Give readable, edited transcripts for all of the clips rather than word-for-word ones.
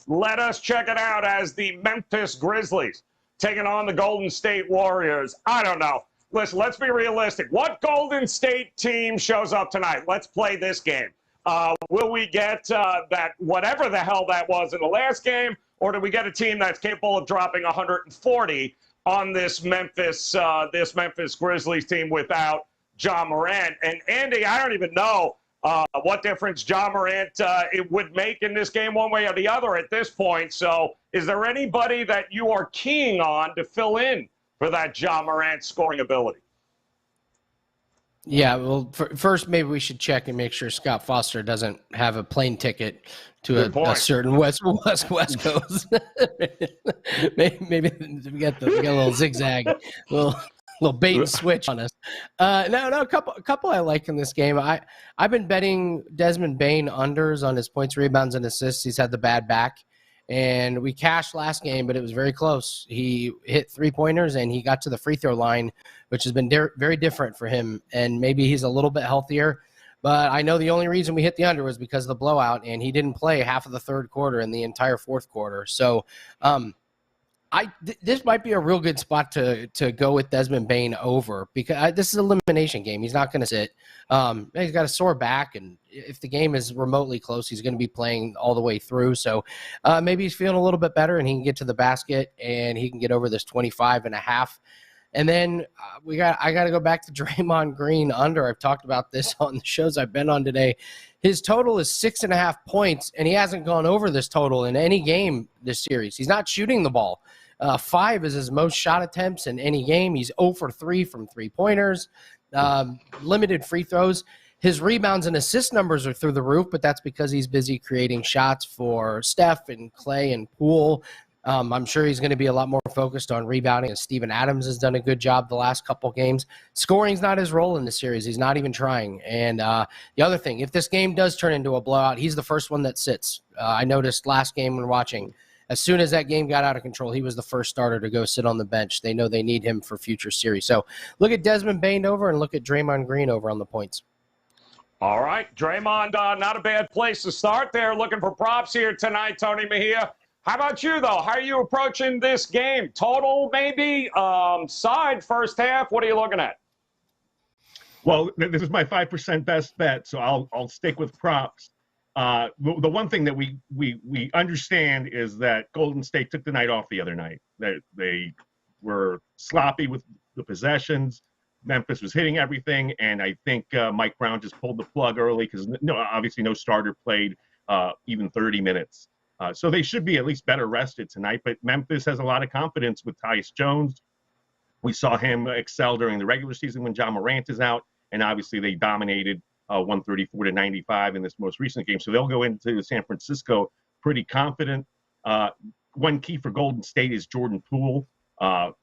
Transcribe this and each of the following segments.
Let us check it out as the Memphis Grizzlies taking on the Golden State Warriors. I don't know. Listen, let's be realistic. What Golden State team shows up tonight? Let's play this game. Will we get that whatever the hell that was in the last game, or do we get a team that's capable of dropping 140 on this Memphis Grizzlies team without Ja Morant? And Andy, I don't even know what difference Ja Morant it would make in this game one way or the other at this point. So is there anybody that you are keying on to fill in for that Ja Morant scoring ability? Yeah, well, first maybe we should check and make sure Scott Foster doesn't have a plane ticket to a certain West Coast. maybe we got a little zigzag, little bait and switch on us. No, a couple I like in this game. I've been betting Desmond Bane unders on his points, rebounds, and assists. He's had the bad back. And we cashed last game, but it was very close. He hit 3-pointers, and he got to the free throw line, which has been very different for him. And maybe he's a little bit healthier. But I know the only reason we hit the under was because of the blowout, and he didn't play half of the third quarter and the entire fourth quarter. So this might be a real good spot to go with Desmond Bane over, because this is an elimination game. He's not going to sit. He's got a sore back, and if the game is remotely close, he's going to be playing all the way through. So maybe he's feeling a little bit better, and he can get to the basket, and he can get over this 25.5. And then I got to go back to Draymond Green under. I've talked about this on the shows I've been on today. His total is 6.5 points, and he hasn't gone over this total in any game this series. He's not shooting the ball. 5 is his most shot attempts in any game. He's 0 for 3 from 3-pointers, limited free throws. His rebounds and assist numbers are through the roof, but that's because he's busy creating shots for Steph and Clay and Poole. I'm sure he's going to be a lot more focused on rebounding, and Steven Adams has done a good job the last couple games. Scoring's not his role in the series. He's not even trying. And the other thing, if this game does turn into a blowout, he's the first one that sits. I noticed last game when watching, as soon as that game got out of control, he was the first starter to go sit on the bench. They know they need him for future series. So look at Desmond Bane over and look at Draymond Green over on the points. All right, Draymond, not a bad place to start there. Looking for props here tonight, Tony Mejia. How about you, though? How are you approaching this game? Total, maybe? Side, first half? What are you looking at? Well, this is my 5% best bet, so I'll stick with props. The one thing that we understand is that Golden State took the night off the other night. They were sloppy with the possessions. Memphis was hitting everything, and I think Mike Brown just pulled the plug early because obviously no starter played even 30 minutes. So they should be at least better rested tonight. But Memphis has a lot of confidence with Tyus Jones. We saw him excel during the regular season when Ja Morant is out, and obviously they dominated 134-95 in this most recent game. So they'll go into San Francisco pretty confident. One key for Golden State is Jordan Poole.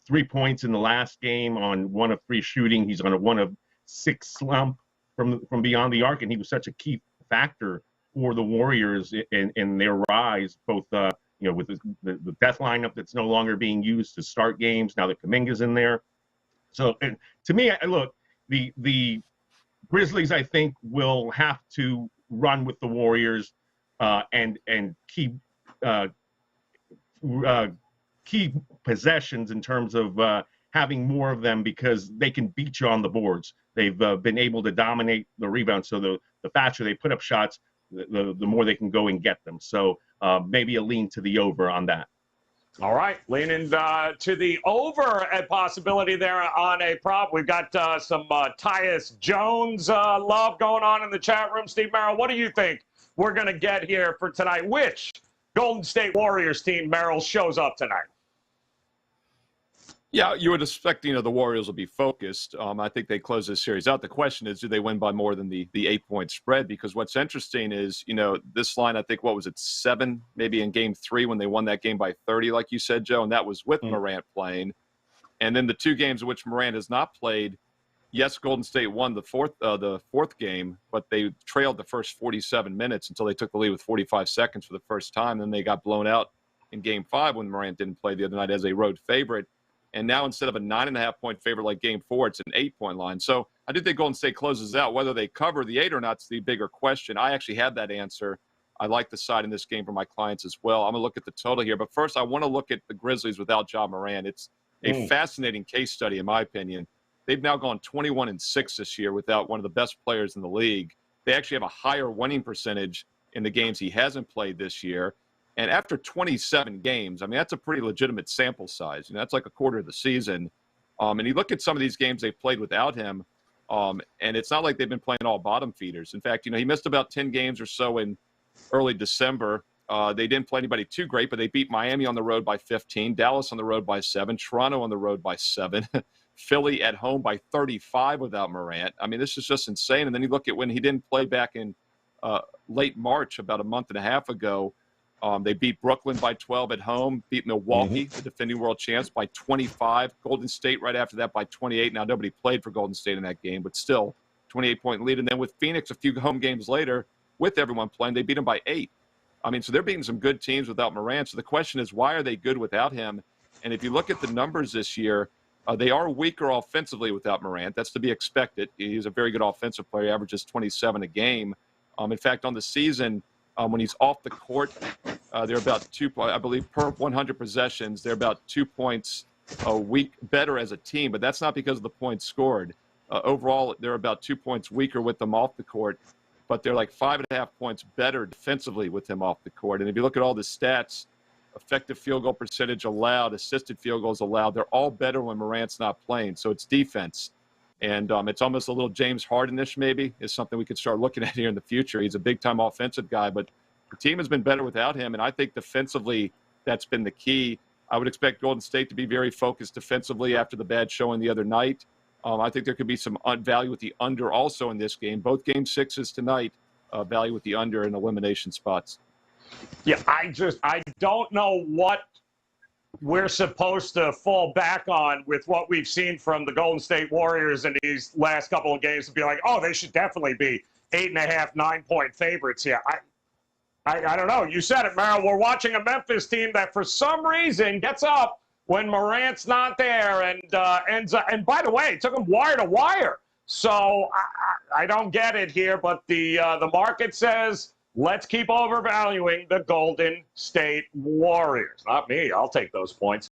3 points in the last game on 1 of 3 shooting. He's on a 1 of 6 slump from beyond the arc, and he was such a key factor for the Warriors in their rise, both with the death lineup that's no longer being used to start games. Now that Kuminga's in there. So to me, look, the Grizzlies, I think, will have to run with the Warriors and keep key possessions in terms of having more of them, because they can beat you on the boards. They've been able to dominate the rebound. So the faster they put up shots, the more they can go and get them. So maybe a lean to the over on that. All right, leaning to the over a possibility there on a prop. We've got some Tyus Jones love going on in the chat room. Steve Merril, what do you think we're going to get here for tonight? Which Golden State Warriors team, Merril, shows up tonight? Yeah, you would expect, the Warriors will be focused. I think they close this series out. The question is, do they win by more than the 8-point spread? Because what's interesting is, this line, I think, what was it, 7, maybe in game 3 when they won that game by 30, like you said, Joe, and that was with Morant playing. And then the 2 games in which Morant has not played, yes, Golden State won the fourth game, but they trailed the first 47 minutes until they took the lead with 45 seconds for the first time. Then they got blown out in game 5 when Morant didn't play the other night as a road favorite. And now instead of a 9.5-point favorite like game 4, it's an 8-point line. So I do think Golden State closes out. Whether they cover the 8 or not is the bigger question. I actually had that answer I like the side in this game for my clients as well. I'm going to look at the total here. But first, I want to look at the Grizzlies without Ja Morant. It's a fascinating case study, in my opinion. They've now gone 21-6 this year without one of the best players in the league. They actually have a higher winning percentage in the games he hasn't played this year. And after 27 games, I mean, that's a pretty legitimate sample size. You know, that's like a quarter of the season. And you look at some of these games they've played without him, and it's not like they've been playing all bottom feeders. In fact, you know, he missed about 10 games or so in early December. They didn't play anybody too great, but they beat Miami on the road by 15, Dallas on the road by 7, Toronto on the road by 7, Philly at home by 35 without Morant. I mean, this is just insane. And then you look at when he didn't play back in late March, about a month and a half ago. They beat Brooklyn by 12 at home, beat Milwaukee, the defending world champs, by 25. Golden State right after that by 28. Now, nobody played for Golden State in that game, but still 28-point lead. And then with Phoenix a few home games later, with everyone playing, they beat them by 8. I mean, so they're beating some good teams without Morant. So the question is, why are they good without him? And if you look at the numbers this year, they are weaker offensively without Morant. That's to be expected. He's a very good offensive player. He averages 27 a game. In fact, on the season, when he's off the court, they're about 2, I believe, per 100 possessions. They're about 2 points a week better as a team, but that's not because of the points scored. Overall, they're about 2 points weaker with them off the court, but they're like 5.5 points better defensively with him off the court. And if you look at all the stats, effective field goal percentage allowed, assisted field goals allowed, they're all better when Morant's not playing. So it's defense. And it's almost a little James Harden-ish maybe is something we could start looking at here in the future. He's a big-time offensive guy, but the team has been better without him, and I think defensively that's been the key. I would expect Golden State to be very focused defensively after the bad showing the other night. I think there could be some value with the under also in this game. Both game sixes tonight, value with the under in elimination spots. Yeah, I don't know what we're supposed to fall back on with what we've seen from the Golden State Warriors in these last couple of games to be like, oh, they should definitely be 8.5, 9-point favorites here. I don't know. You said it, Merril. We're watching a Memphis team that for some reason gets up when Morant's not there and ends up. And by the way, it took him wire to wire. So I don't get it here, but the market says let's keep overvaluing the Golden State Warriors. Not me. I'll take those points.